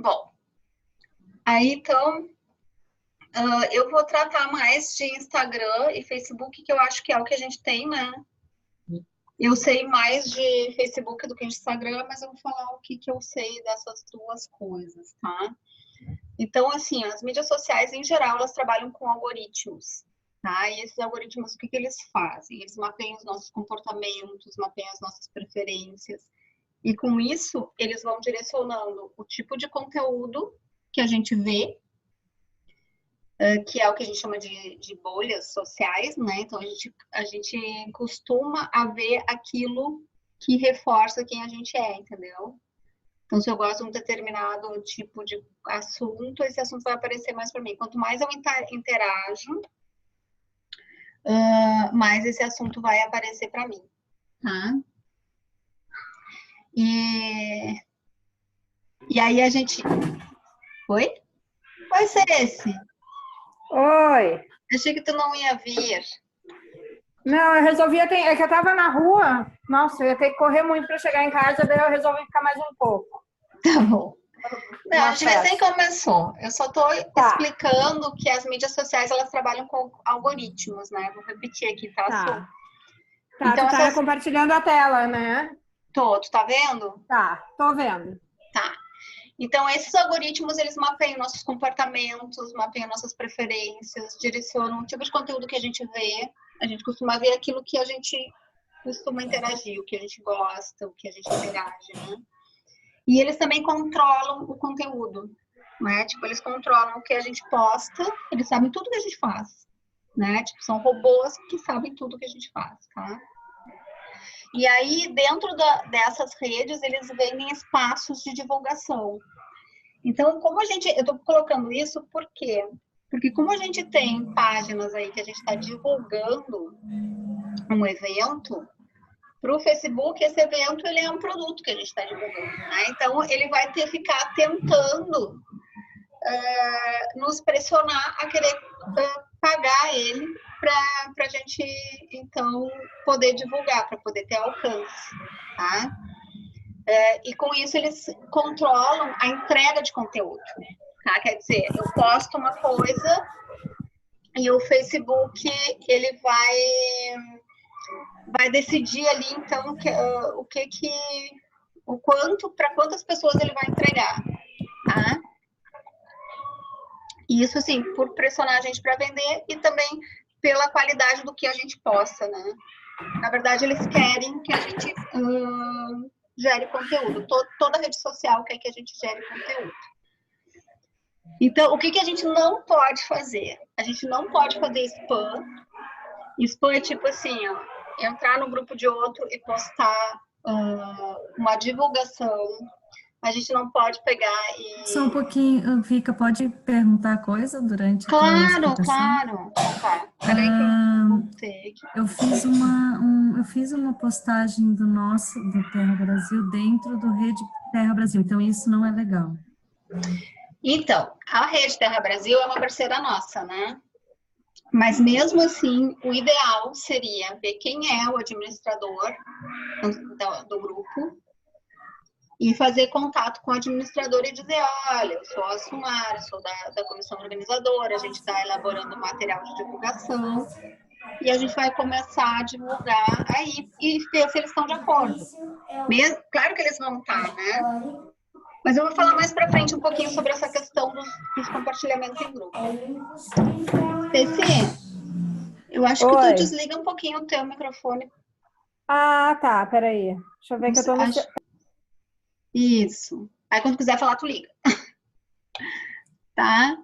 Bom, aí então eu vou tratar mais de Instagram e Facebook, que eu acho que é o que a gente tem, né? Eu sei mais de Facebook do que de Instagram, mas eu vou falar o que eu sei dessas duas coisas, tá? Então, assim, as mídias sociais, em geral, elas trabalham com algoritmos, tá? E esses algoritmos, o que eles fazem? Eles mapeiam os nossos comportamentos, mapeiam as nossas preferências. E com isso, eles vão direcionando o tipo de conteúdo que a gente vê, que é o que a gente chama de bolhas sociais, né? Então, a gente costuma a ver aquilo que reforça quem a gente é, entendeu? Então, se eu gosto de um determinado tipo de assunto, esse assunto vai aparecer mais para mim. Quanto mais eu interajo, mais esse assunto vai aparecer para mim, tá? E aí a gente... Oi? Vai ser esse? Oi. Achei que tu não ia vir. Não, eu resolvi, é que eu tava na rua, nossa, eu ia ter que correr muito para chegar em casa, daí eu resolvi ficar mais um pouco. Tá bom. Não, a Uma gente recém festa. começou. Eu só estou Tá, explicando que as mídias sociais, elas trabalham com algoritmos, né? Vou repetir aqui, tá, Su? tá. Tá, Então, tu tá essas... compartilhando a tela, né? Tu tá vendo? Tá, tô vendo. Tá. Então, esses algoritmos, eles mapeiam nossos comportamentos, mapeiam nossas preferências, direcionam o tipo de conteúdo que a gente vê. A gente costuma ver aquilo que a gente costuma interagir, o que a gente gosta, o que a gente interage, né? E eles também controlam o conteúdo, né? Tipo, eles controlam o que a gente posta, eles sabem tudo que a gente faz, né? Tipo, são robôs que sabem tudo que a gente faz, tá? E aí, dentro dessas redes, eles vendem espaços de divulgação. Então, como a gente... Eu estou colocando isso por quê? Porque como a gente tem páginas aí que a gente está divulgando um evento, para o Facebook, esse evento ele é um produto que a gente está divulgando, né? Então, ele vai ter que ficar tentando nos pressionar a querer pagar ele para a gente, então, poder divulgar, para poder ter alcance, tá? E com isso eles controlam a entrega de conteúdo, tá? Quer dizer, eu posto uma coisa e o Facebook ele vai decidir ali então o quanto, para quantas pessoas ele vai entregar, tá? E isso assim, por pressionar a gente para vender e também pela qualidade do que a gente posta, né? Na verdade, eles querem que a gente gere conteúdo. Toda rede social quer que a gente gere conteúdo. Então, o que a gente não pode fazer? A gente não pode fazer spam. Spam é tipo assim, ó, entrar no grupo de outro e postar uma divulgação. A gente não pode pegar e... Só um pouquinho, Vika, pode perguntar coisa durante a tua Claro, explicação? claro. Então tá. Peraí que eu voltei aqui. Eu fiz uma postagem do Terra Brasil, dentro do Rede Terra Brasil, então isso não é legal. Então, a Rede Terra Brasil é uma parceira nossa, né? Mas mesmo assim, o ideal seria ver quem é o administrador do grupo e fazer contato com o administrador e dizer, olha, eu sou a Sumara, sou da comissão organizadora, a gente está elaborando material de divulgação e a gente vai começar a divulgar aí e ver se eles estão de acordo. Claro que eles vão estar, né? Mas eu vou falar mais para frente um pouquinho sobre essa questão dos compartilhamentos em grupo. Ceci, eu acho que tu desliga um pouquinho o teu microfone. Ah, tá, peraí. Deixa eu ver que eu tô no... Isso. Aí quando quiser falar, tu liga. Tá?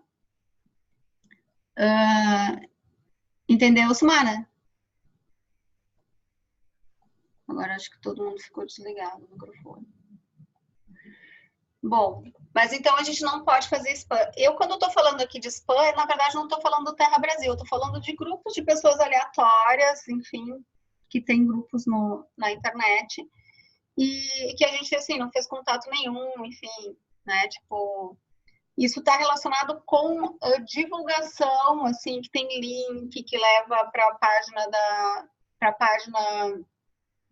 Entendeu, Sumara? Agora acho que todo mundo ficou desligado o microfone. Bom, mas então a gente não pode fazer spam. Eu, quando eu tô falando aqui de spam, na verdade não tô falando do Terra Brasil, eu tô falando de grupos de pessoas aleatórias, enfim, que tem grupos na internet e que a gente, assim, não fez contato nenhum, enfim, né, tipo... Isso está relacionado com a divulgação, assim, que tem link que leva para a página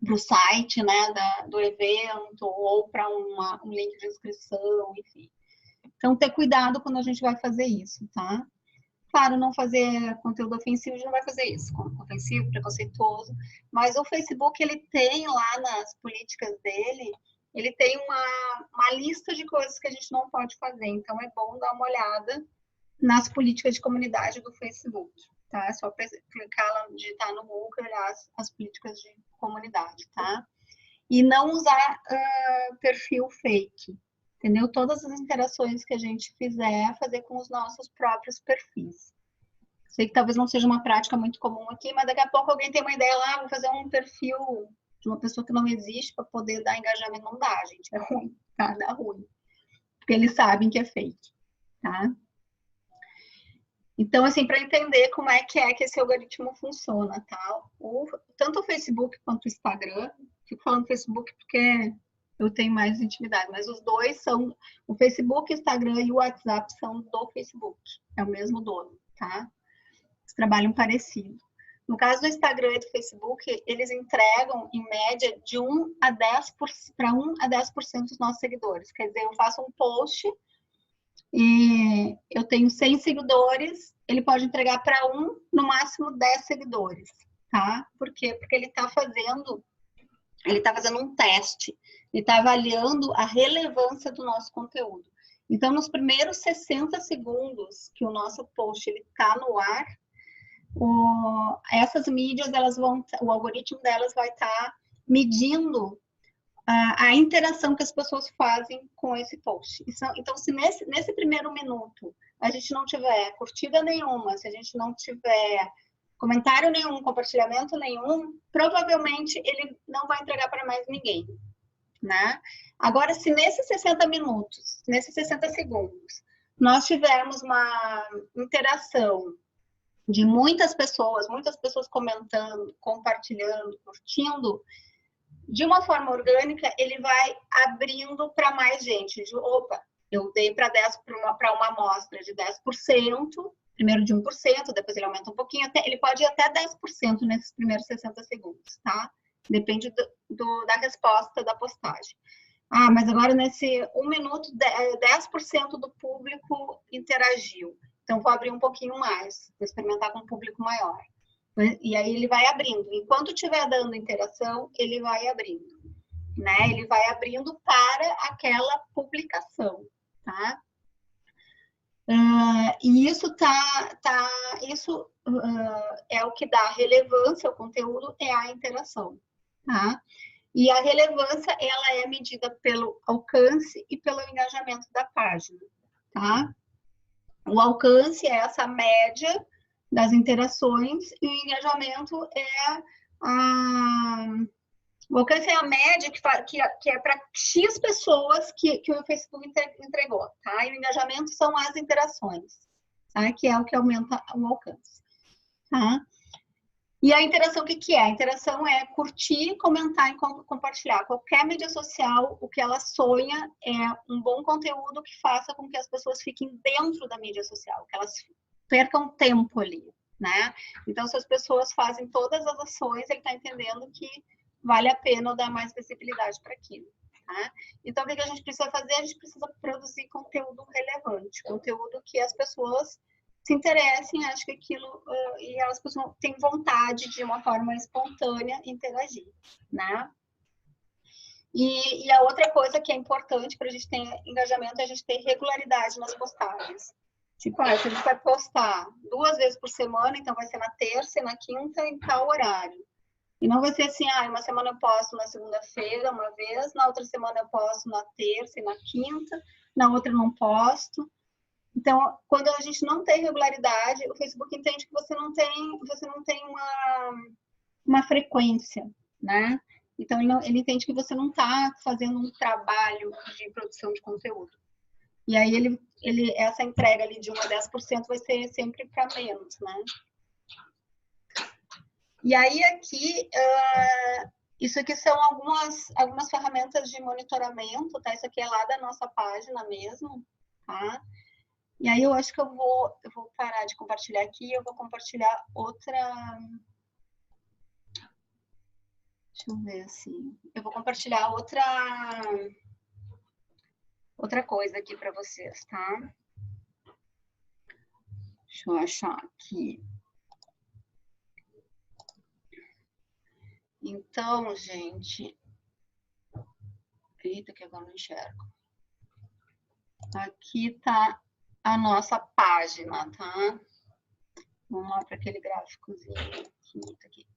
do site, né, do evento, ou para um link de inscrição, enfim. Então, ter cuidado quando a gente vai fazer isso, tá? Claro, não fazer conteúdo ofensivo, a gente não vai fazer isso, ofensivo, preconceituoso, mas o Facebook, ele tem lá nas políticas dele, ele tem uma lista de coisas que a gente não pode fazer, então é bom dar uma olhada nas políticas de comunidade do Facebook, tá? É só clicar lá, digitar no Google e olhar as políticas de comunidade, tá? E não usar perfil fake, entendeu? Todas as interações que a gente fizer, fazer com os nossos próprios perfis. Sei que talvez não seja uma prática muito comum aqui, mas daqui a pouco alguém tem uma ideia lá, vou fazer um perfil de uma pessoa que não existe para poder dar engajamento. Não dá, gente, é ruim, tá? Dá ruim. Porque eles sabem que é fake, tá? Então, assim, para entender como é que esse algoritmo funciona, tá? Tanto o Facebook quanto o Instagram, fico falando Facebook porque eu tenho mais intimidade, mas os dois são, o Facebook, o Instagram e o WhatsApp são do Facebook, é o mesmo dono, tá? Eles trabalham parecido. No caso do Instagram e do Facebook, eles entregam, em média, de 1 a 10% dos nossos seguidores. Quer dizer, eu faço um post e eu tenho 100 seguidores, ele pode entregar para no máximo 10 seguidores, tá? Por quê? Porque ele está fazendo um teste, ele está avaliando a relevância do nosso conteúdo. Então, nos primeiros 60 segundos que o nosso post está no ar, essas mídias, o algoritmo delas vai estar medindo a interação que as pessoas fazem com esse post. Então, se nesse primeiro minuto a gente não tiver curtida nenhuma, se a gente não tiver comentário nenhum, compartilhamento nenhum, provavelmente ele não vai entregar para mais ninguém, né? Agora, se nesses 60 minutos, nesses 60 segundos, nós tivermos uma interação de muitas pessoas comentando, compartilhando, curtindo, de uma forma orgânica, ele vai abrindo para mais gente. Opa, eu dei para uma amostra de 10%, primeiro de 1%, depois ele aumenta um pouquinho, ele pode ir até 10% nesses primeiros 60 segundos, tá? Depende da resposta da postagem. Ah, mas agora nesse 1 minuto, 10% do público interagiu. Então, vou abrir um pouquinho mais, vou experimentar com um público maior. E aí ele vai abrindo. Enquanto estiver dando interação, ele vai abrindo, né? Ele vai abrindo para aquela publicação, tá? E isso é o que dá relevância ao conteúdo, é a interação, tá? E a relevância, ela é medida pelo alcance e pelo engajamento da página, tá? O alcance é essa média das interações e o engajamento o alcance é a média que é para X pessoas que o Facebook entregou, tá? E o engajamento são as interações, tá? Que é o que aumenta o alcance, tá? E a interação, o que é? A interação é curtir, comentar e compartilhar. Qualquer mídia social, o que ela sonha é um bom conteúdo que faça com que as pessoas fiquem dentro da mídia social, que elas percam tempo ali, né? Então, se as pessoas fazem todas as ações, ele está entendendo que vale a pena dar mais visibilidade para aquilo, tá? Então, o que a gente precisa fazer? A gente precisa produzir conteúdo relevante, conteúdo que as pessoas se interessem, acho que aquilo, e elas têm vontade de uma forma espontânea interagir, né? E a outra coisa que é importante para a gente ter engajamento é a gente ter regularidade nas postagens. Tipo, se a gente vai postar 2 vezes por semana, então vai ser na terça e na quinta em tal horário. E não vai ser assim, uma semana eu posto na segunda-feira uma vez, na outra semana eu posto na terça e na quinta, na outra eu não posto. Então, quando a gente não tem regularidade, o Facebook entende que você não tem uma frequência, né? Então, ele entende que você não está fazendo um trabalho de produção de conteúdo. E aí, essa entrega ali de 1 a 10% vai ser sempre para menos, né? E aí, aqui, isso aqui são algumas ferramentas de monitoramento, tá? Isso aqui é lá da nossa página mesmo, tá? E aí eu acho que eu vou parar de compartilhar aqui, eu vou compartilhar outra. Deixa eu ver assim. Eu vou compartilhar outra outra coisa aqui para vocês, tá? Deixa eu achar aqui. Então, gente... Eita, que agora não enxergo. Aqui tá a nossa página, tá? Vamos lá para aquele gráficozinho aqui.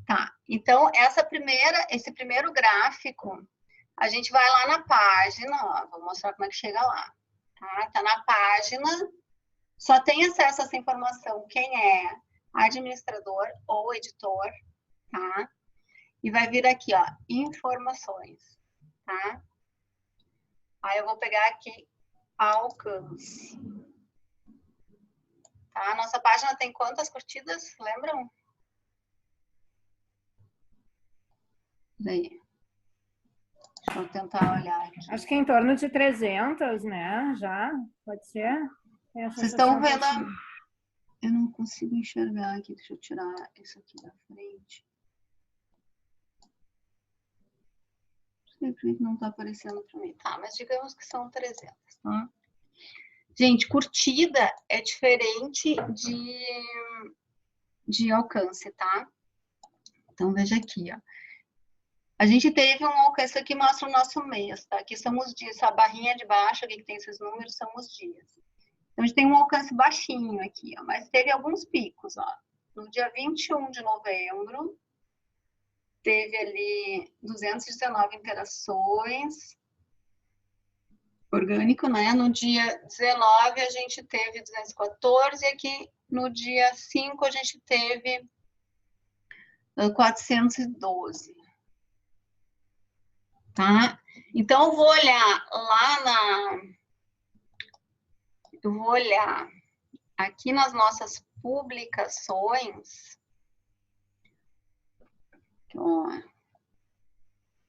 Tá, então esse primeiro gráfico, a gente vai lá na página, ó, vou mostrar como é que chega lá. Tá na página, só tem acesso a essa informação quem é administrador ou editor, tá? E vai vir aqui, ó, informações, tá? Aí eu vou pegar aqui alcance. Tá? A nossa página tem quantas curtidas? Lembram? Daí. Deixa eu tentar olhar aqui. Acho que em torno de 300, né? Já, pode ser? Vocês estão vendo? Eu não consigo enxergar aqui. Deixa eu tirar isso aqui da frente. Não sei por que não está aparecendo para mim. Tá, mas digamos que são 300, tá? Gente, curtida é diferente de alcance, tá? Então, veja aqui, ó. A gente teve um alcance aqui, mostra o nosso mês, tá? Aqui são os dias, a barrinha de baixo, aqui que tem esses números, são os dias. Então, a gente tem um alcance baixinho aqui, ó, mas teve alguns picos, ó. No dia 21 de novembro, teve ali 219 interações, orgânico, né? No dia 19, a gente teve 214, e aqui no dia 5, a gente teve 412. Tá? Então, eu vou olhar lá eu vou olhar aqui nas nossas publicações. Ó,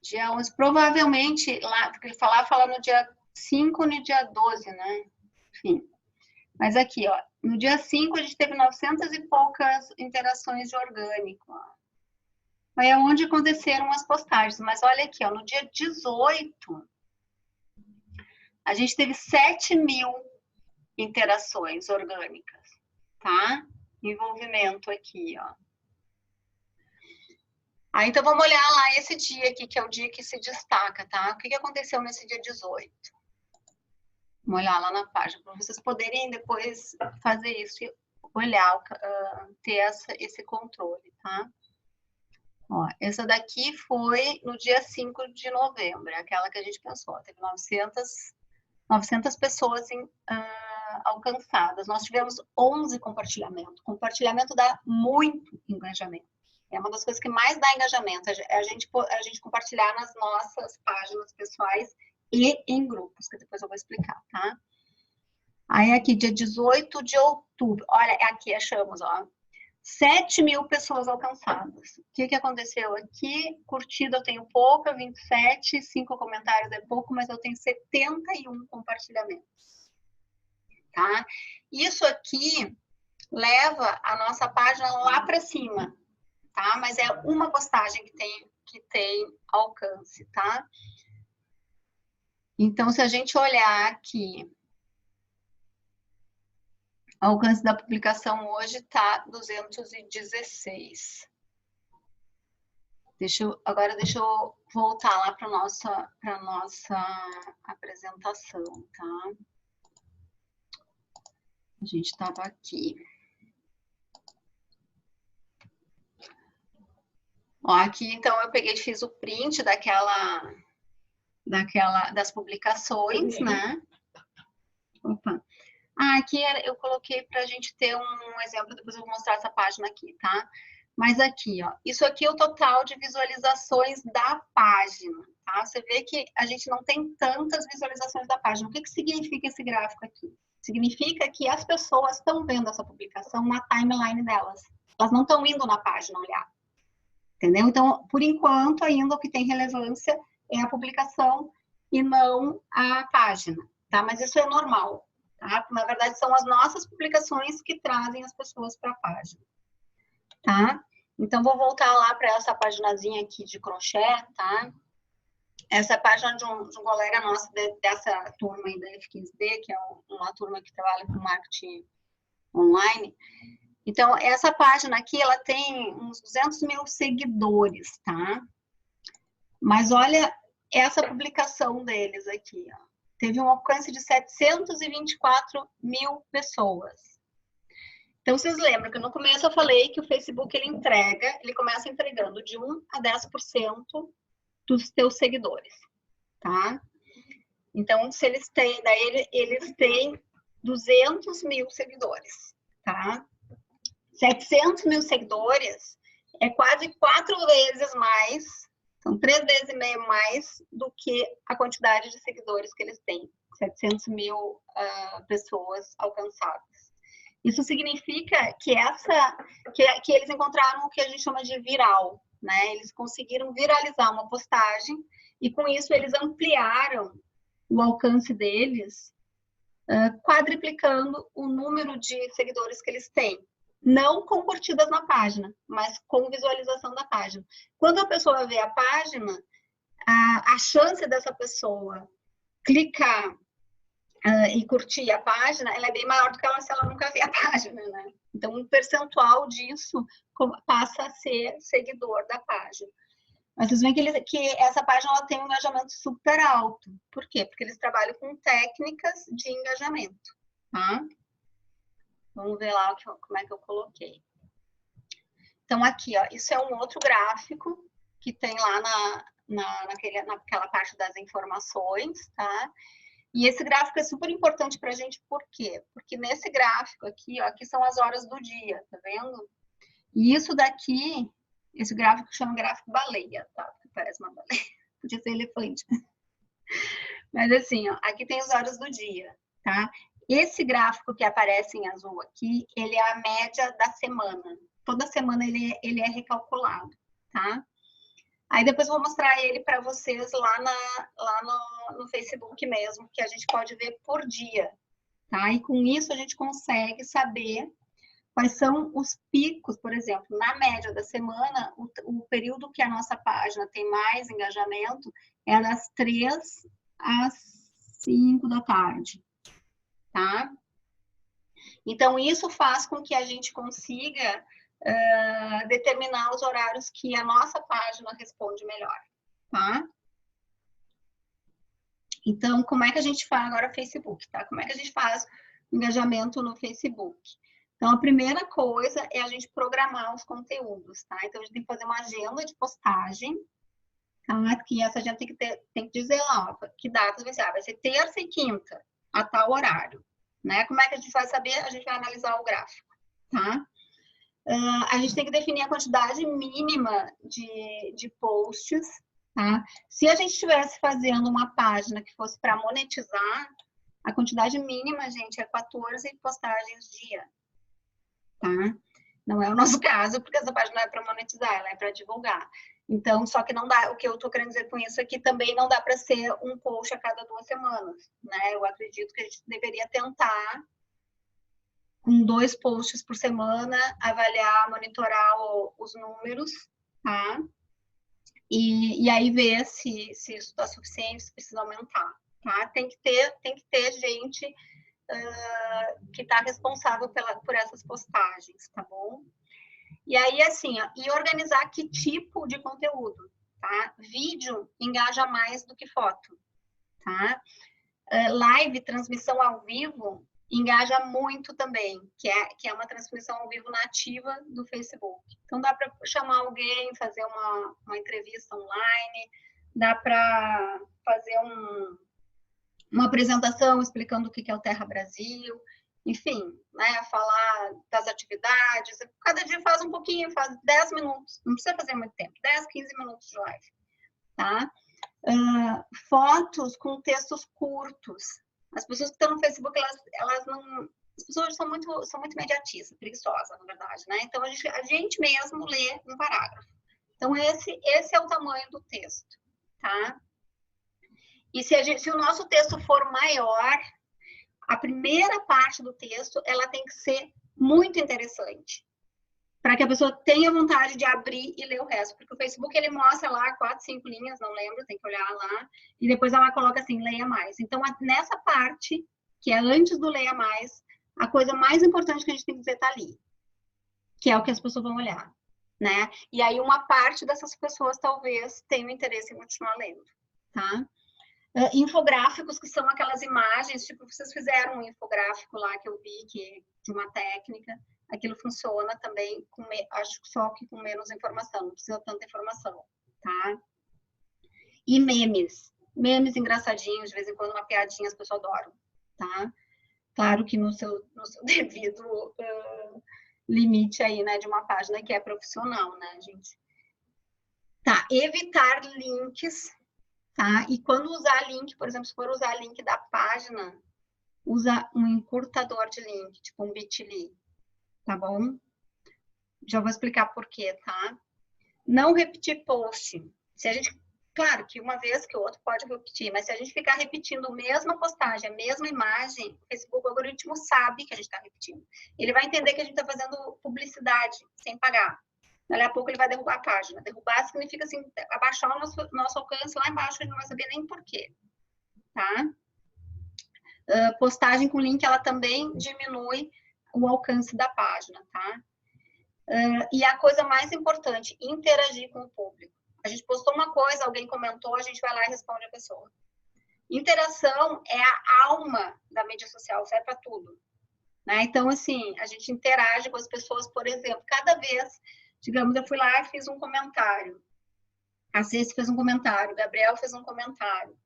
dia 11, provavelmente, lá, porque ele fala no dia 5 e no dia 12, né? Enfim. Mas aqui, ó, no dia 5 a gente teve 900 e poucas interações de orgânico, ó. Foi onde aconteceram as postagens. Mas olha aqui, ó, no dia 18, a gente teve 7.000 interações orgânicas, tá? Envolvimento aqui, ó. Aí, então, vamos olhar lá esse dia aqui, que é o dia que se destaca, tá? O que aconteceu nesse dia 18? Vamos olhar lá na página, para vocês poderem depois fazer isso e olhar, ter esse controle, tá? Ó, essa daqui foi no dia 5 de novembro, é aquela que a gente pensou. Teve 900 pessoas alcançadas. Nós tivemos 11 compartilhamentos. Compartilhamento dá muito engajamento. É uma das coisas que mais dá engajamento, a gente compartilhar nas nossas páginas pessoais e em grupos, que depois eu vou explicar, tá? Aí aqui, dia 18 de outubro, olha, aqui achamos, ó, 7.000 pessoas alcançadas. O que aconteceu aqui? Curtida eu tenho pouca, 27, 5 comentários é pouco, mas eu tenho 71 compartilhamentos. Tá? Isso aqui leva a nossa página lá para cima, tá? Mas é uma postagem que tem alcance, tá? Então, se a gente olhar aqui, o alcance da publicação hoje está 216. Agora deixa eu voltar lá para a nossa apresentação, tá? A gente estava aqui. Ó, aqui, então, eu peguei e fiz o print das publicações, né? Opa. Aqui eu coloquei para a gente ter um exemplo, depois eu vou mostrar essa página aqui, tá? Mas aqui, ó, isso aqui é o total de visualizações da página, tá? Você vê que a gente não tem tantas visualizações da página. O que significa esse gráfico aqui? Significa que as pessoas estão vendo essa publicação na timeline delas. Elas não estão indo na página olhar. Entendeu? Então, por enquanto, ainda o que tem relevância é a publicação e não a página, tá? Mas isso é normal. Tá? Na verdade, são as nossas publicações que trazem as pessoas para a página. Tá? Então, vou voltar lá para essa paginazinha aqui de crochê, tá? Essa é a página de um colega nosso dessa turma aí da F15D, que é uma turma que trabalha com marketing online. Então, essa página aqui, ela tem uns 200 mil seguidores, tá? Mas olha essa publicação deles aqui, ó. Teve um alcance de 724 mil pessoas. Então, vocês lembram que no começo eu falei que o Facebook, ele começa entregando de 1 a 10% dos teus seguidores, tá? Então, se eles têm, daí eles têm 200 mil seguidores, tá? 700 mil seguidores é quase 4 vezes mais, são 3 vezes e meio mais do que a quantidade de seguidores que eles têm, 700 mil pessoas alcançadas. Isso significa que eles encontraram o que a gente chama de viral, né? Eles conseguiram viralizar uma postagem e com isso eles ampliaram o alcance deles, quadriplicando o número de seguidores que eles têm. Não com curtidas na página, mas com visualização da página. Quando a pessoa vê a página, a chance dessa pessoa clicar e curtir a página, ela é bem maior do que se ela nunca vê a página, né? Então, um percentual disso passa a ser seguidor da página. Mas vocês veem que essa página ela tem um engajamento super alto. Por quê? Porque eles trabalham com técnicas de engajamento, tá? Vamos ver lá como é que eu coloquei. Então, aqui, ó, isso é um outro gráfico que tem lá naquela parte das informações, tá? E esse gráfico é super importante para a gente, por quê? Porque nesse gráfico aqui, ó, aqui são as horas do dia, tá vendo? E isso daqui, esse gráfico chama gráfico baleia, tá? Porque parece uma baleia, podia ser elefante. Mas assim, ó, aqui tem as horas do dia, tá? Esse gráfico que aparece em azul aqui, ele é a média da semana. Toda semana ele é recalculado, tá? Aí depois eu vou mostrar ele para vocês lá no Facebook mesmo, que a gente pode ver por dia, tá? E com isso a gente consegue saber quais são os picos, por exemplo, na média da semana, o período que a nossa página tem mais engajamento é das 3 às 5 da tarde, tá? Então, isso faz com que a gente consiga determinar os horários que a nossa página responde melhor, tá? Então, como é que a gente faz agora o Facebook, tá? Como é que a gente faz o engajamento no Facebook? Então, a primeira coisa é a gente programar os conteúdos, tá? Então, a gente tem que fazer uma agenda de postagem, tá? Que essa agenda tem que dizer lá, ó, que datas vai ser. Vai ser terça e quinta, a tal horário, né? Como é que a gente vai saber? A gente vai analisar o gráfico, tá? A gente tem que definir a quantidade mínima de posts, tá? Se a gente estivesse fazendo uma página que fosse para monetizar, a quantidade mínima, gente, é 14 postagens dia, tá? Não é o nosso caso, porque essa página não é para monetizar, ela é para divulgar. Então, só que não dá, o que eu estou querendo dizer com isso aqui, também não dá para ser um post a cada 2 semanas, né? Eu acredito que a gente deveria tentar, com 2 posts por semana, avaliar, monitorar os números, tá? E aí ver se isso está suficiente, se precisa aumentar, tá? Tem que ter gente que está responsável por essas postagens, tá bom? E aí, assim, ó, e organizar que tipo de conteúdo, tá? Vídeo engaja mais do que foto, tá? Live, transmissão ao vivo, engaja muito também, que é uma transmissão ao vivo nativa do Facebook. Então, dá para chamar alguém, fazer uma entrevista online, dá para fazer uma apresentação explicando o que é o Terra Brasil, enfim, né, falar das atividades. Cada dia faz um pouquinho, faz 10 minutos, não precisa fazer muito tempo, 10, 15 minutos de live, tá? Fotos com textos curtos. As pessoas que estão no Facebook, elas não... As pessoas são muito imediatistas, preguiçosas, na verdade, né? Então, a gente mesmo lê um parágrafo. Então, esse é o tamanho do texto, tá? E se o nosso texto for maior, a primeira parte do texto, ela tem que ser muito interessante, para que a pessoa tenha vontade de abrir e ler o resto. Porque o Facebook, ele mostra lá 4, 5 linhas, não lembro, tem que olhar lá. E depois ela coloca assim, leia mais. Então, nessa parte, que é antes do leia mais, a coisa mais importante que a gente tem que dizer tá ali. Que é o que as pessoas vão olhar, né? E aí uma parte dessas pessoas talvez tenham interesse em continuar lendo, tá? Infográficos, que são aquelas imagens, tipo, vocês fizeram um infográfico lá que eu vi, de uma técnica, aquilo funciona também, acho que só que com menos informação, não precisa tanta informação, tá? E memes engraçadinhos, de vez em quando uma piadinha as pessoas adoram, tá? Claro que no seu devido limite aí, né, de uma página que é profissional, né, gente? Tá, evitar links, tá? E quando usar link, por exemplo, se for usar link da página, usa um encurtador de link, tipo um bit.ly, tá bom? Já vou explicar por quê, tá? Não repetir post. Se a gente, claro que uma vez que o outro pode repetir, mas se a gente ficar repetindo a mesma postagem, a mesma imagem, o Facebook, o algoritmo sabe que a gente está repetindo. Ele vai entender que a gente está fazendo publicidade sem pagar. Daqui a pouco ele vai derrubar a página. Derrubar significa assim, abaixar o nosso alcance lá embaixo, ele não vai saber nem por quê, tá? Postagem com link, ela também diminui o alcance da página, tá? E a coisa mais importante, interagir com o público. A gente postou uma coisa, alguém comentou, a gente vai lá e responde a pessoa. Interação é a alma da mídia social, serve para tudo, né? Então, assim, a gente interage com as pessoas, por exemplo, cada vez, digamos, eu fui lá e fiz um comentário. A Ceci fez um comentário, o Gabriel fez um comentário.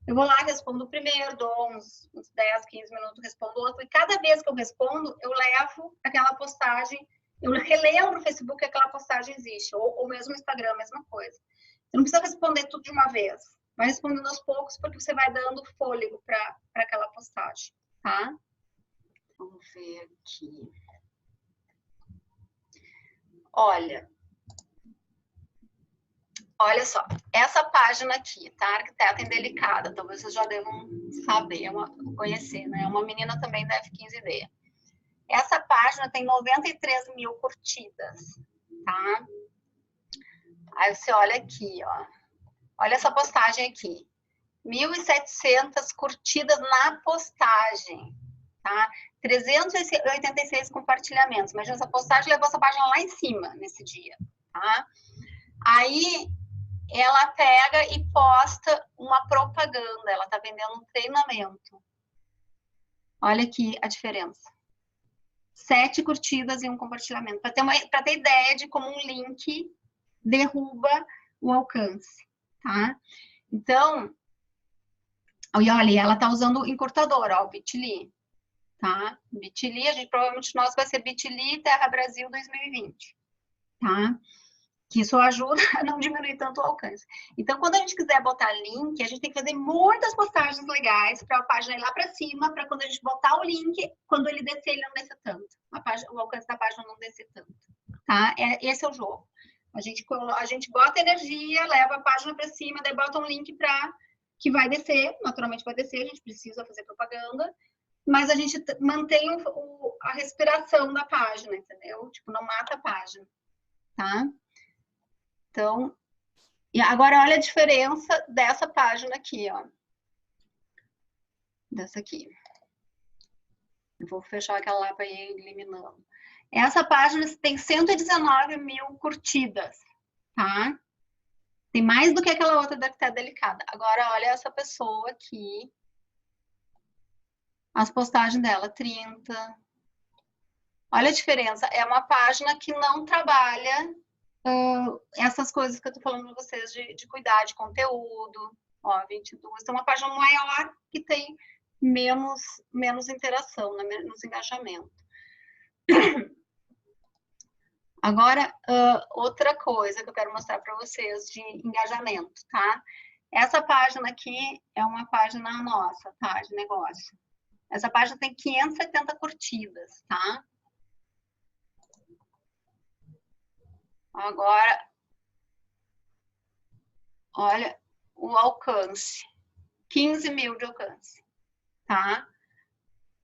Eu vou lá, respondo o primeiro, dou uns 10, 15 minutos, respondo o outro. E cada vez que eu respondo, eu levo aquela postagem, eu relembro no Facebook que aquela postagem existe. Ou mesmo no Instagram, a mesma coisa. Você não precisa responder tudo de uma vez. Vai respondendo aos poucos, porque você vai dando fôlego para aquela postagem, tá? Vamos ver aqui. Olha só, essa página aqui, tá? Arquiteta Indelicada, talvez vocês já devam saber, conhecer, né? É uma menina também da F15D. Essa página tem 93 mil curtidas, tá? Aí você olha aqui, ó. Olha essa postagem aqui. 1.700 curtidas na postagem, tá? 386 compartilhamentos. Imagina, essa postagem levou essa página lá em cima nesse dia, tá? Aí ela pega e posta uma propaganda, ela tá vendendo um treinamento. Olha aqui a diferença. 7 curtidas e um compartilhamento. Para ter ideia de como um link derruba o alcance, tá? Então, e olha, ela tá usando o encurtador, ó, o bit.ly, tá? Bit.ly, a gente provavelmente nosso vai ser bit.ly Terra Brasil 2020, tá? Que isso ajuda a não diminuir tanto o alcance. Então, quando a gente quiser botar link, a gente tem que fazer muitas postagens legais para a página ir lá para cima, para quando a gente botar o link, quando ele descer, ele não descer tanto. O alcance da página não descer tanto. Tá? Esse é o jogo. A gente bota energia, leva a página para cima, daí bota um link que vai descer, naturalmente vai descer, a gente precisa fazer propaganda, mas a gente mantém a respiração da página, entendeu? Tipo, não mata a página, tá? Então, e agora olha a diferença dessa página aqui, ó. Dessa aqui. Eu vou fechar aquela lá para ir eliminando. Essa página tem 119 mil curtidas, tá? Tem mais do que aquela outra da que tá delicada. Agora, olha essa pessoa aqui. As postagens dela, 30. Olha a diferença. É uma página que não trabalha essas coisas que eu tô falando para vocês de cuidar de conteúdo, ó, 22, tem uma página maior que tem menos interação, né, menos engajamento. Agora, outra coisa que eu quero mostrar para vocês de engajamento, tá? Essa página aqui é uma página nossa, tá, de negócio. Essa página tem 570 curtidas, tá? Agora, olha o alcance. 15 mil de alcance, tá?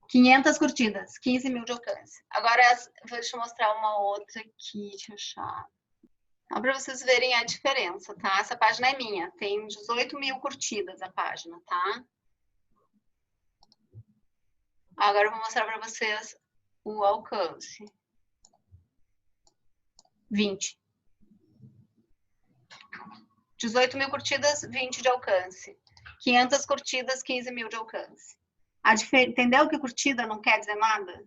500 curtidas, 15 mil de alcance. Agora, deixa eu mostrar uma outra aqui, deixa eu achar. Só para vocês verem a diferença, tá? Essa página é minha, tem 18 mil curtidas a página, tá? Agora eu vou mostrar para vocês o alcance. 20. 18 mil curtidas, 20 de alcance. 500 curtidas, 15 mil de alcance. Entendeu que curtida não quer dizer nada?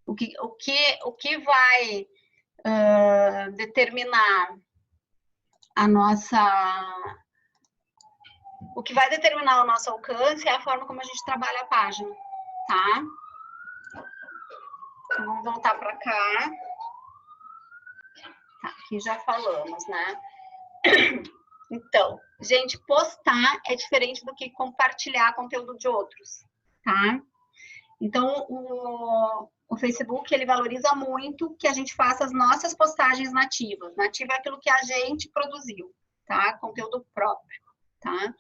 O que vai determinar a nossa... O que vai determinar o nosso alcance é a forma como a gente trabalha a página, tá? Então, vamos voltar para cá. Tá, aqui já falamos, né? Então, gente, postar é diferente do que compartilhar conteúdo de outros, tá? Então, o Facebook, ele valoriza muito que a gente faça as nossas postagens nativas. Nativa é aquilo que a gente produziu, tá? Conteúdo próprio, tá?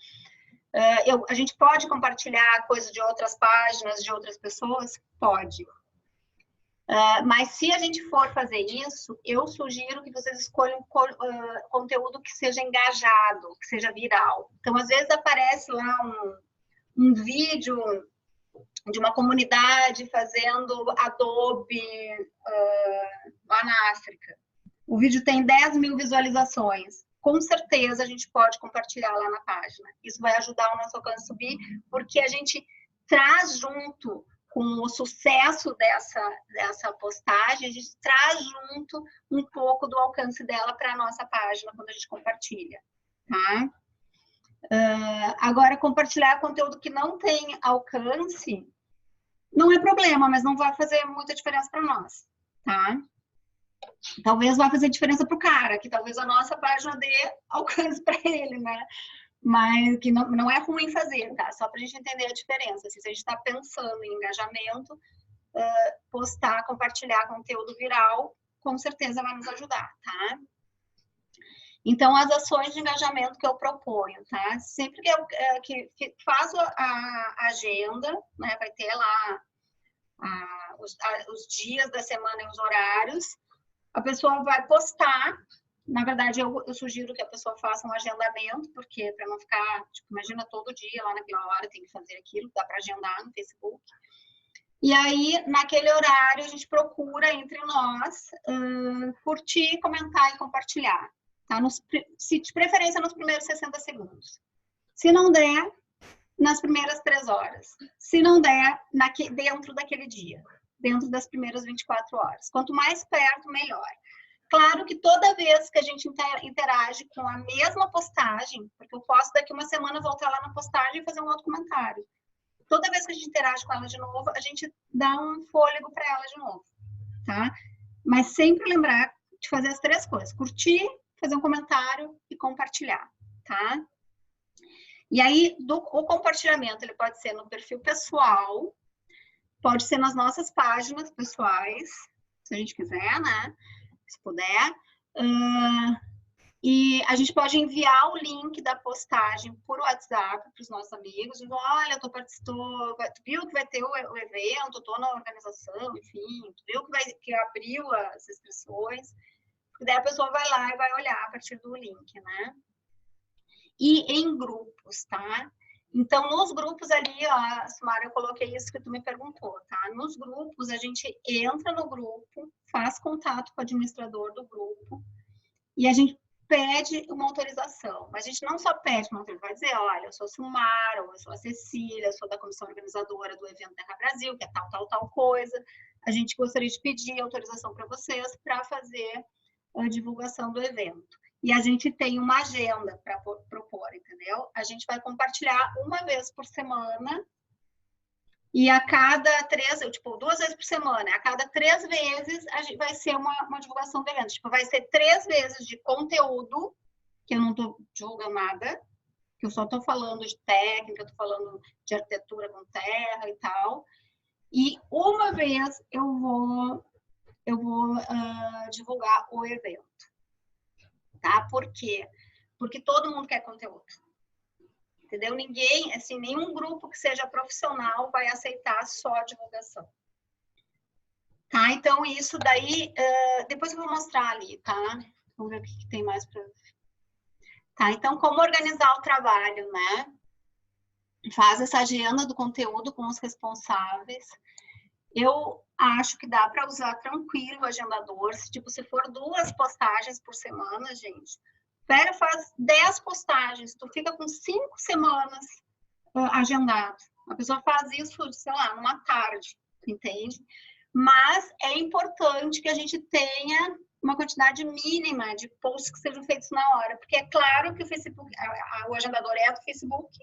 A gente pode compartilhar coisas de outras páginas, de outras pessoas? Pode. Mas se a gente for fazer isso, eu sugiro que vocês escolham conteúdo que seja engajado, que seja viral. Então, às vezes aparece lá um vídeo de uma comunidade fazendo Adobe lá na África. O vídeo tem 10 mil visualizações. Com certeza a gente pode compartilhar lá na página. Isso vai ajudar o nosso alcance a subir, porque a gente traz junto com o sucesso dessa postagem, a gente traz junto um pouco do alcance dela para a nossa página quando a gente compartilha, tá? Agora, compartilhar conteúdo que não tem alcance não é problema, mas não vai fazer muita diferença para nós, tá? Talvez vá fazer diferença para o cara, que talvez a nossa página dê alcance para ele, né? Mas que não é ruim fazer, tá? Só para a gente entender a diferença. Se a gente está pensando em engajamento, postar, compartilhar conteúdo viral, com certeza vai nos ajudar, tá? Então, as ações de engajamento que eu proponho, tá? Sempre que faço a agenda, né? Vai ter lá os dias da semana e os horários, a pessoa vai postar. Na verdade, eu sugiro que a pessoa faça um agendamento, porque para não ficar, tipo, imagina todo dia lá naquela hora tem que fazer aquilo, dá para agendar no Facebook. E aí, naquele horário, a gente procura entre nós curtir, comentar e compartilhar. Tá? De preferência nos primeiros 60 segundos. Se não der, nas primeiras 3 horas. Se não der, dentro daquele dia. Dentro das primeiras 24 horas. Quanto mais perto, melhor. Claro que toda vez que a gente interage com a mesma postagem, porque eu posso daqui uma semana voltar lá na postagem e fazer um outro comentário. Toda vez que a gente interage com ela de novo, a gente dá um fôlego para ela de novo, tá? Mas sempre lembrar de fazer as 3 coisas: curtir, fazer um comentário e compartilhar, tá? E aí, o compartilhamento, ele pode ser no perfil pessoal, pode ser nas nossas páginas pessoais, se a gente quiser, né? Se puder. E a gente pode enviar o link da postagem por WhatsApp para os nossos amigos, dizendo: olha, tu viu que vai ter o evento, estou na organização, enfim, tu viu que abriu as inscrições. Porque daí a pessoa vai lá e vai olhar a partir do link, né? E em grupos, tá? Então, nos grupos ali, ó, Sumara, eu coloquei isso que tu me perguntou, tá? Nos grupos, a gente entra no grupo, faz contato com o administrador do grupo e a gente pede uma autorização. Mas a gente não só pede uma autorização, vai dizer: olha, eu sou a Sumara, ou eu sou a Cecília, eu sou da comissão organizadora do evento Terra Brasil, que é tal coisa. A gente gostaria de pedir autorização para vocês para fazer a divulgação do evento. E a gente tem uma agenda para propor, entendeu? A gente vai compartilhar uma vez por semana e a cada 2 vezes por semana. A cada 3 vezes vai ser uma divulgação do evento. Tipo, vai ser 3 vezes de conteúdo, que eu não estou divulgando nada, que eu só estou falando de técnica, estou falando de arquitetura com terra e tal. E uma vez eu vou divulgar o evento. Tá? Por quê? Porque todo mundo quer conteúdo. entendeu? Ninguém, assim, nenhum grupo que seja profissional vai aceitar só a divulgação. Tá? Então, isso daí, depois eu vou mostrar ali, tá? Vamos ver o que tem mais para... Tá? Então, como organizar o trabalho, né? Faz essa agenda do conteúdo com os responsáveis. Eu acho que dá para usar tranquilo o agendador. Tipo, se for 2 postagens por semana, gente, pega, faz 10 postagens. Tu fica com 5 semanas agendado. A pessoa faz isso, sei lá, numa tarde, entende? Mas é importante que a gente tenha uma quantidade mínima de posts que sejam feitos na hora, porque é claro que o Facebook, o agendador é do Facebook,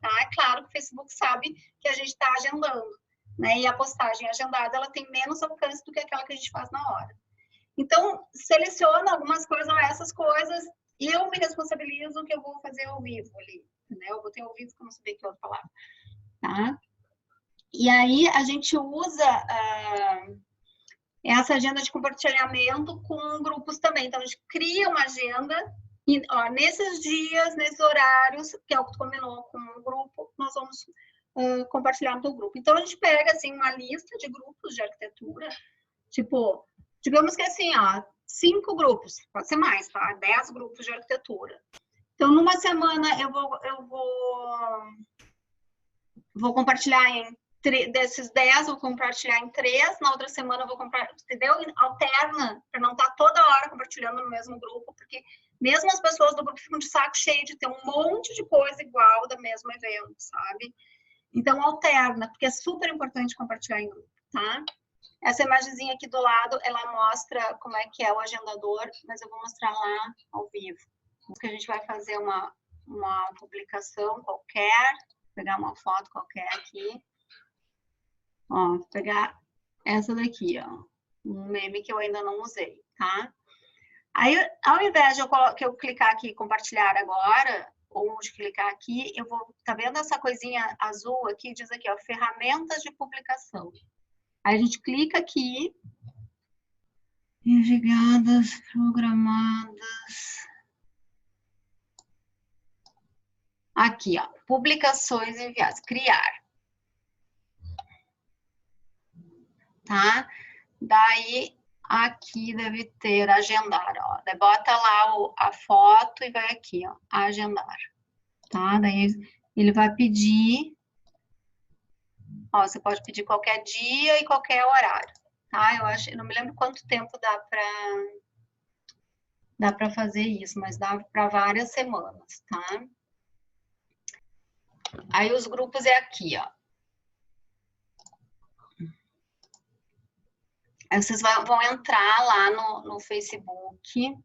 tá? É claro que o Facebook sabe que a gente está agendando, né? E a postagem agendada, ela tem menos alcance do que aquela que a gente faz na hora. Então, seleciona algumas coisas ou essas coisas e eu me responsabilizo que eu vou fazer ao vivo ali, né? Eu botei ao vivo que eu não sabia que outra palavra, tá? E aí, a gente usa essa agenda de compartilhamento com grupos também. Então, a gente cria uma agenda e, ó, nesses dias, nesses horários, que é o que combinou com o grupo, nós vamos compartilhar no teu grupo. Então, a gente pega, assim, uma lista de grupos de arquitetura, tipo, digamos que assim, ó, 5 grupos, pode ser mais, tá? 10 grupos de arquitetura. Então, numa semana, eu vou compartilhar desses 10, vou compartilhar em 3, na outra semana eu vou compartilhar, entendeu? Alterna, para não estar toda hora compartilhando no mesmo grupo, porque mesmo as pessoas do grupo ficam de saco cheio de ter um monte de coisa igual do mesmo evento, sabe? Então, alterna, porque é super importante compartilhar em grupo, tá? Essa imagenzinha aqui do lado, ela mostra como é que é o agendador, mas eu vou mostrar lá ao vivo. Porque a gente vai fazer uma publicação qualquer, pegar uma foto qualquer aqui. Ó, vou pegar essa daqui, ó. Um meme que eu ainda não usei, tá? Aí, ao invés de eu clicar aqui e compartilhar agora, ou de clicar aqui, eu vou... Tá vendo essa coisinha azul aqui? Diz aqui, ó, ferramentas de publicação. Aí a gente clica aqui. Enviadas, programadas. Aqui, ó, publicações enviadas, criar. Tá? Daí, aqui deve ter agendar, ó. Daí bota lá a foto e vai aqui, ó, agendar. Tá? Daí ele vai pedir, ó, você pode pedir qualquer dia e qualquer horário, tá? Eu não me lembro quanto tempo dá para fazer isso, mas dá para várias semanas, tá? Aí os grupos é aqui, ó. Aí vocês vão entrar lá no Facebook,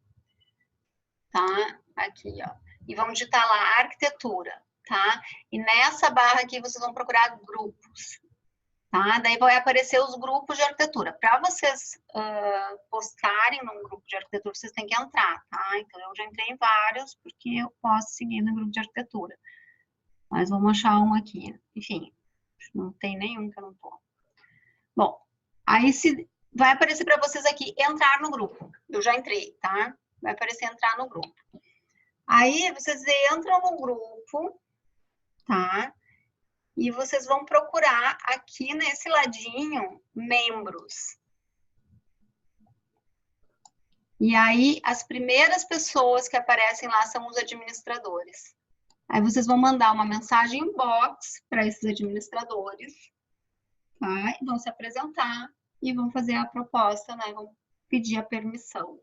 tá? Aqui, ó. E vão digitar lá arquitetura, tá? E nessa barra aqui vocês vão procurar grupos, tá? Daí vai aparecer os grupos de arquitetura. Para vocês postarem num grupo de arquitetura, vocês têm que entrar, tá? Então eu já entrei em vários, porque eu posso seguir no grupo de arquitetura. Mas vamos achar um aqui. Enfim, não tem nenhum que eu não tô. Bom, aí vai aparecer para vocês aqui, entrar no grupo. Eu já entrei, tá? Vai aparecer entrar no grupo. Aí, vocês entram no grupo, tá? E vocês vão procurar aqui nesse ladinho, membros. E aí, as primeiras pessoas que aparecem lá são os administradores. Aí, vocês vão mandar uma mensagem inbox para esses administradores, tá? E vão se apresentar e vão fazer a proposta, né? Vão pedir a permissão,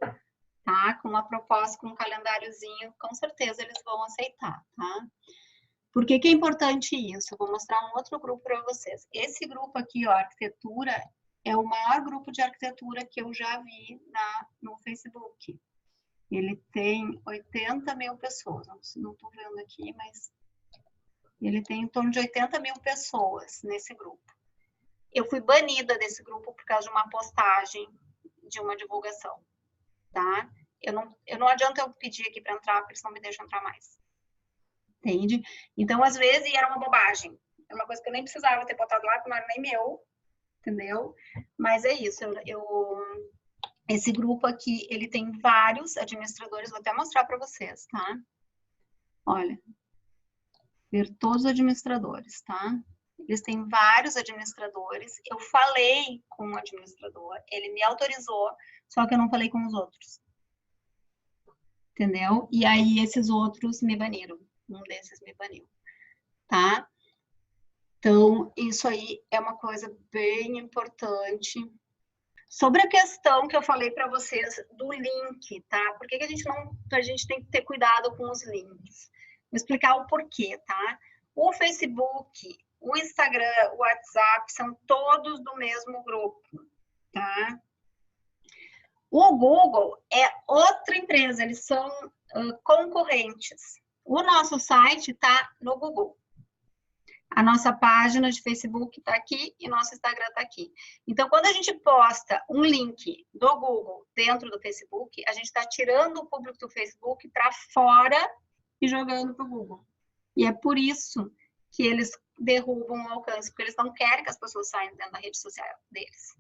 tá? Com uma proposta, com um calendáriozinho, com certeza eles vão aceitar, tá? Por que que é importante isso? Eu vou mostrar um outro grupo para vocês. Esse grupo aqui, ó, arquitetura, é o maior grupo de arquitetura que eu já vi no Facebook. Ele tem 80 mil pessoas, não estou vendo aqui, mas ele tem em torno de 80 mil pessoas nesse grupo. Eu fui banida desse grupo por causa de uma postagem de uma divulgação, tá? Não adianta eu pedir aqui para entrar, porque eles não me deixam entrar mais. Entende? Então, às vezes, era uma bobagem. É uma coisa que eu nem precisava ter botado lá, porque não era nem meu, entendeu? Mas é isso, esse grupo aqui, ele tem vários administradores, vou até mostrar para vocês, tá? Olha, ver todos os administradores, tá? Eles têm vários administradores. Eu falei com o administrador, ele me autorizou, só que eu não falei com os outros. Entendeu? E aí esses outros me baniram. Um desses me baniu, tá? Então, isso aí é uma coisa bem importante. Sobre a questão que eu falei para vocês do link, tá? Por que a gente tem que ter cuidado com os links? Vou explicar o porquê, tá? O Facebook, o Instagram, o WhatsApp são todos do mesmo grupo, tá? O Google é outra empresa, eles são concorrentes. O nosso site está no Google. A nossa página de Facebook está aqui e nosso Instagram está aqui. Então, quando a gente posta um link do Google dentro do Facebook, a gente está tirando o público do Facebook para fora e jogando para o Google. E é por isso que eles derrubam o alcance, porque eles não querem que as pessoas saiam dentro da rede social deles.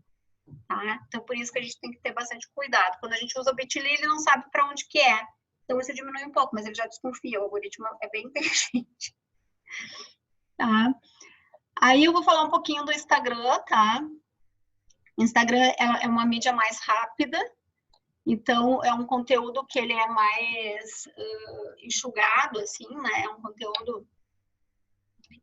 Tá? Então, por isso que a gente tem que ter bastante cuidado. Quando a gente usa o Bitly, ele não sabe para onde que é. Então, isso diminui um pouco, mas ele já desconfia. O algoritmo é bem inteligente. Tá? Aí eu vou falar um pouquinho do Instagram, tá? Instagram é uma mídia mais rápida. Então, é um conteúdo que ele é mais enxugado, assim, né? É um conteúdo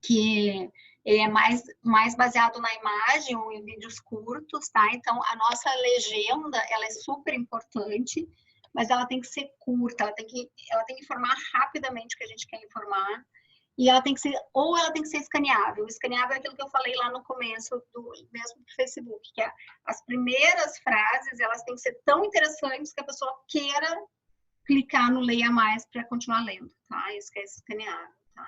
que ele é mais baseado na imagem ou em vídeos curtos, tá? Então, a nossa legenda, ela é super importante, mas ela tem que ser curta, ela tem que informar rapidamente o que a gente quer informar, e ela tem que ser escaneável. O escaneável é aquilo que eu falei lá no começo, mesmo do Facebook, que é as primeiras frases, elas têm que ser tão interessantes que a pessoa queira clicar no leia mais para continuar lendo, tá? Isso que é escaneável, tá?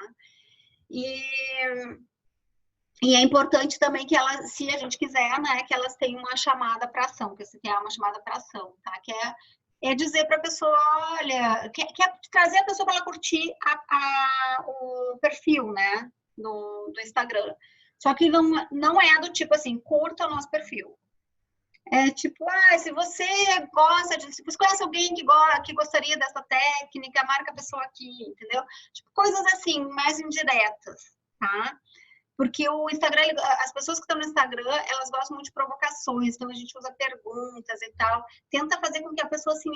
E é importante também que elas, se a gente quiser, né, que elas tenham uma chamada para ação, que esse aqui é uma chamada para ação, tá? Que é dizer para a pessoa, olha, quer trazer a pessoa para ela curtir o perfil, né, do Instagram. Só que não é do tipo assim, curta o nosso perfil. É tipo, se você gosta se você conhece alguém que gostaria dessa técnica, marca a pessoa aqui, entendeu? Tipo, coisas assim, mais indiretas, tá? Porque o Instagram, as pessoas que estão no Instagram, elas gostam muito de provocações, então a gente usa perguntas e tal, tenta fazer com que a pessoa se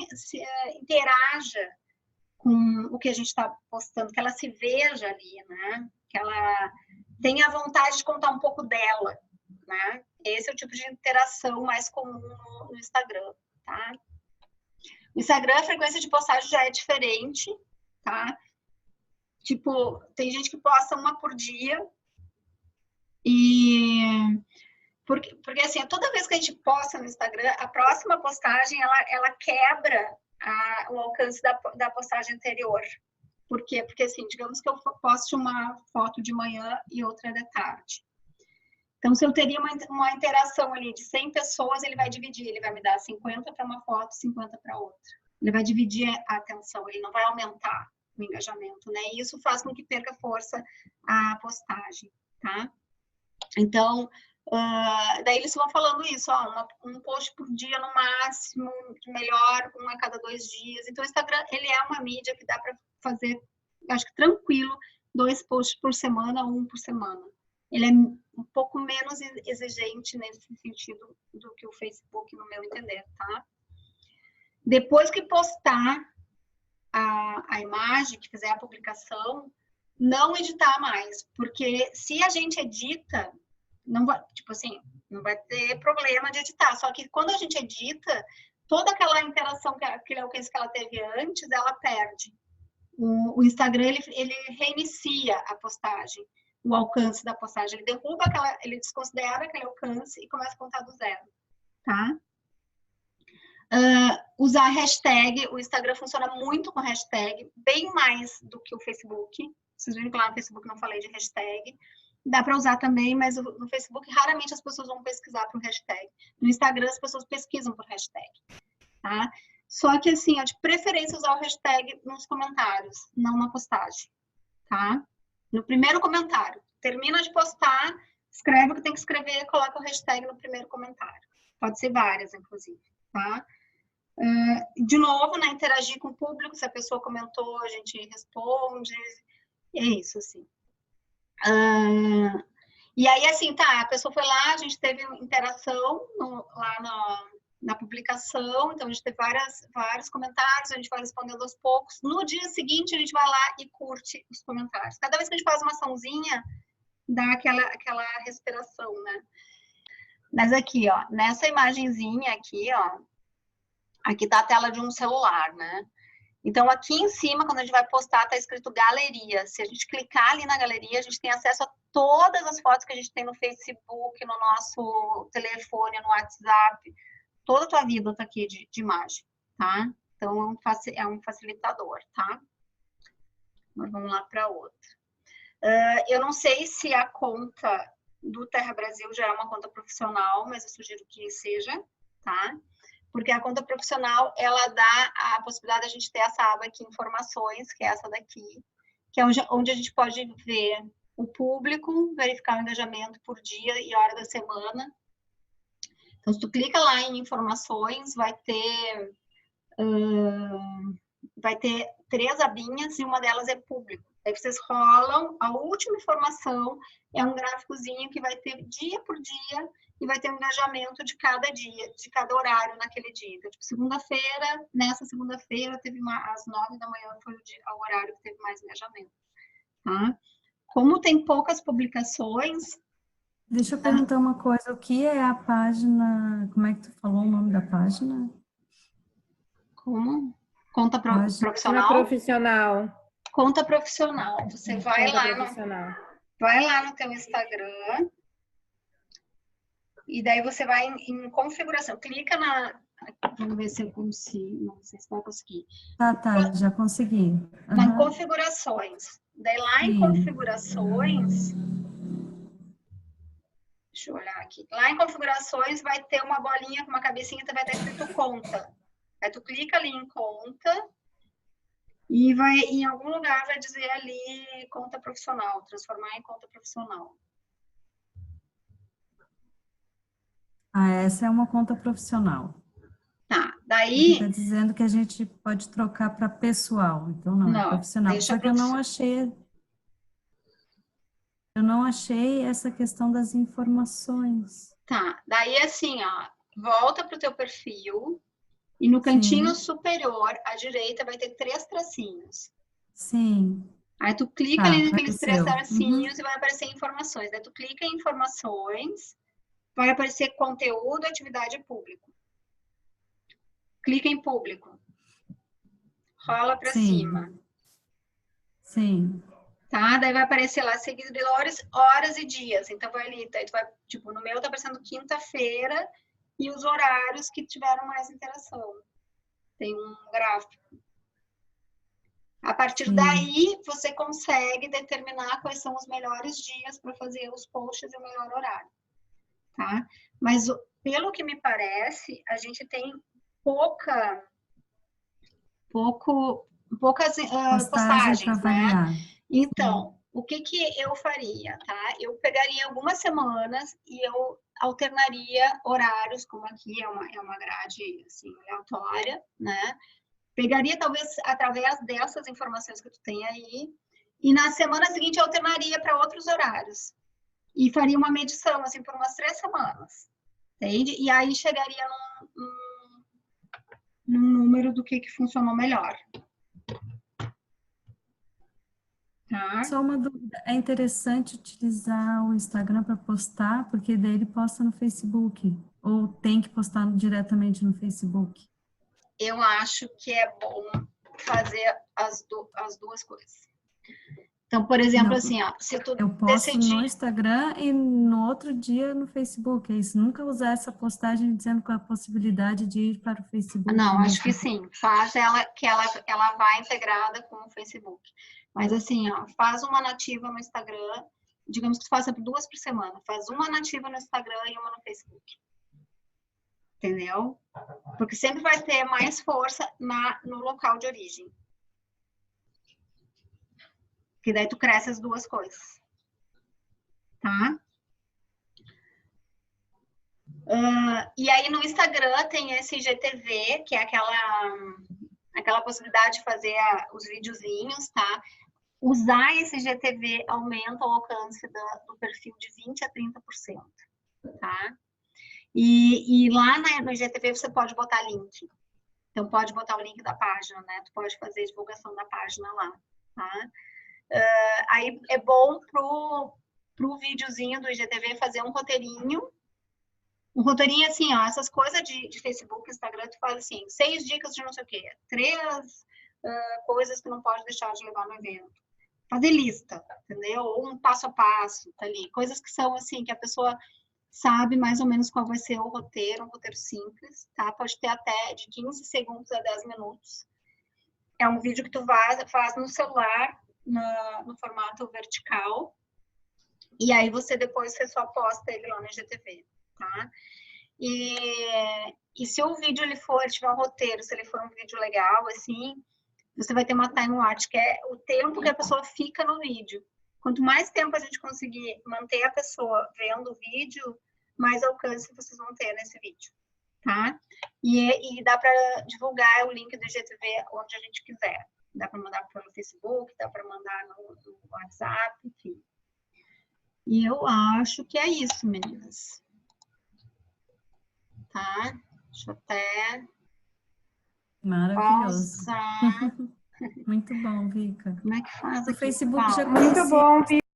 interaja com o que a gente está postando, que ela se veja ali, né? Que ela tenha a vontade de contar um pouco dela, né? Esse é o tipo de interação mais comum no Instagram, tá? No Instagram, a frequência de postagem já é diferente, tá? Tipo, tem gente que posta uma por dia, porque assim, toda vez que a gente posta no Instagram, a próxima postagem, ela quebra o alcance da postagem anterior. Por quê? Porque assim, digamos que eu poste uma foto de manhã e outra de tarde. Então, se eu teria uma interação ali de 100 pessoas, ele vai dividir, ele vai me dar 50 para uma foto, 50 para outra. Ele vai dividir a atenção, ele não vai aumentar o engajamento, né? E isso faz com que perca força a postagem, tá? Então, daí eles vão falando isso, um post por dia no máximo, melhor, um a cada 2 dias. Então, o Instagram, ele é uma mídia que dá para fazer, acho que tranquilo, 2 posts por semana, 1 por semana. Ele é um pouco menos exigente nesse sentido do que o Facebook, no meu entender, tá? Depois que postar a imagem, que fizer a publicação, não editar mais, porque se a gente edita, não vai, tipo assim, não vai ter problema de editar, só que quando a gente edita, toda aquela interação, aquele alcance que ela teve antes, ela perde. O Instagram, ele reinicia a postagem, o alcance da postagem, ele derruba ele desconsidera aquele alcance e começa a contar do zero, tá? Usar hashtag, o Instagram funciona muito com hashtag, bem mais do que o Facebook. Vocês viram que lá no Facebook não falei de hashtag. Dá para usar também, mas no Facebook raramente as pessoas vão pesquisar por hashtag. No Instagram as pessoas pesquisam por hashtag, tá? Só que assim, de preferência usar o hashtag nos comentários, não na postagem, tá? No primeiro comentário. Termina de postar, escreve o que tem que escrever, coloca o hashtag no primeiro comentário. Pode ser várias, inclusive, tá? De novo, né, interagir com o público, se a pessoa comentou, a gente responde, é isso, assim. E aí, assim, tá, a pessoa foi lá, a gente teve interação lá na publicação, então a gente teve vários comentários, a gente vai respondendo aos poucos. No dia seguinte, a gente vai lá e curte os comentários. Cada vez que a gente faz uma açãozinha, dá aquela respiração, né? Mas aqui, ó, nessa imagenzinha aqui, ó, aqui tá a tela de um celular, né? Então, aqui em cima, quando a gente vai postar, tá escrito galeria. Se a gente clicar ali na galeria, a gente tem acesso a todas as fotos que a gente tem no Facebook, no nosso telefone, no WhatsApp. Toda a tua vida tá aqui de imagem, tá? Então, é um facilitador, tá? Mas vamos lá para outra. Eu não sei se a conta do Terra Brasil já é uma conta profissional, mas eu sugiro que seja, tá? Porque a conta profissional, ela dá a possibilidade de a gente ter essa aba aqui, informações, que é essa daqui, que é onde a gente pode ver o público, verificar o engajamento por dia e hora da semana. Então, se tu clica lá em informações, vai ter 3 abinhas e uma delas é público. Aí vocês rolam, a última informação é um gráficozinho que vai ter dia por dia e vai ter um engajamento de cada dia, de cada horário naquele dia. Então, tipo, segunda-feira, nessa segunda-feira, às 9 da manhã foi o horário que teve mais engajamento. Tá? Como tem poucas publicações... Deixa eu perguntar uma coisa, o que é a página, como é que tu falou o nome da página? Como? Conta profissional? Página profissional. Conta profissional. Você vai lá no teu Instagram e daí você vai em configuração. Clica na... Vamos ver se eu consigo. Não sei se vai conseguir. Tá, já consegui. Na configurações. Daí lá em configurações... Deixa eu olhar aqui. Lá em configurações vai ter uma bolinha com uma cabecinha que vai estar escrito conta. Aí tu clica ali em conta e vai, em algum lugar vai dizer ali conta profissional, transformar em conta profissional. Essa é uma conta profissional. Tá, daí... Está dizendo que a gente pode trocar para pessoal, então não, profissional. Só que eu não achei essa questão das informações. Tá, daí assim, ó, volta pro teu perfil e no cantinho superior, à direita, vai ter 3 tracinhos. Sim. Aí tu clica ali naqueles 3 tracinhos e vai aparecer informações. Daí tu clica em informações, vai aparecer conteúdo, atividade e público. Clica em público. Rola para cima. Sim. Tá? Daí vai aparecer lá seguidores, horas e dias. Então vai ali, daí tu vai, tipo, no meu tá aparecendo quinta-feira e os horários que tiveram mais interação. Tem um gráfico. A partir daí, você consegue determinar quais são os melhores dias para fazer os posts e o melhor horário. Tá? Mas, pelo que me parece, a gente tem poucas postagens, né? Então, o que eu faria, tá? Eu pegaria algumas semanas e eu alternaria horários, como aqui é uma grade, assim, aleatória, né? Pegaria, talvez, através dessas informações que tu tem aí, e na semana seguinte eu alternaria para outros horários. E faria uma medição, assim, por umas 3 semanas, entende? E aí chegaria num número do que funcionou melhor. Tá. Só uma dúvida, é interessante utilizar o Instagram para postar, porque daí ele posta no Facebook, ou tem que postar diretamente no Facebook? Eu acho que é bom fazer as duas coisas. Então, por exemplo, assim, ó, se tu eu posto no Instagram e no outro dia no Facebook, é isso? Nunca usar essa postagem dizendo com a possibilidade de ir para o Facebook. Não, acho que sim. Faz ela vai integrada com o Facebook. Mas assim, ó, faz uma nativa no Instagram, digamos que tu faça 2 por semana. Faz uma nativa no Instagram e uma no Facebook. Entendeu? Porque sempre vai ter mais força no local de origem. Que daí tu cresce as duas coisas. Tá? E aí no Instagram tem esse IGTV, que é aquela possibilidade de fazer os videozinhos, tá? usar esse IGTV aumenta o alcance do perfil de 20% a 30%, tá? E lá no IGTV você pode botar link. Então, pode botar o link da página, né? Tu pode fazer a divulgação da página lá, tá? Aí é bom pro videozinho do IGTV fazer um roteirinho assim, ó, essas coisas de Facebook, Instagram, tu fala assim, 6 dicas de não sei o quê, 3 coisas que não pode deixar de levar no evento. Fazer lista, entendeu? Ou um passo a passo, tá ali. Coisas que são assim, que a pessoa sabe mais ou menos qual vai ser o roteiro, um roteiro simples, tá? Pode ter até de 15 segundos a 10 minutos. É um vídeo que tu faz no celular, no formato vertical, e aí depois você só posta ele lá no IGTV, tá? E se o vídeo tiver um roteiro, se ele for um vídeo legal, assim, você vai ter uma time watch, que é o tempo que a pessoa fica no vídeo. Quanto mais tempo a gente conseguir manter a pessoa vendo o vídeo, mais alcance vocês vão ter nesse vídeo, tá? E dá para divulgar o link do IGTV onde a gente quiser. Dá para mandar pelo Facebook, dá para mandar no WhatsApp, enfim. E eu acho que é isso, meninas. Tá? Deixa eu até... Maravilhoso. Muito bom, Vika. Como é que faz O aqui? Facebook já Muito conhecia bom, o Vika.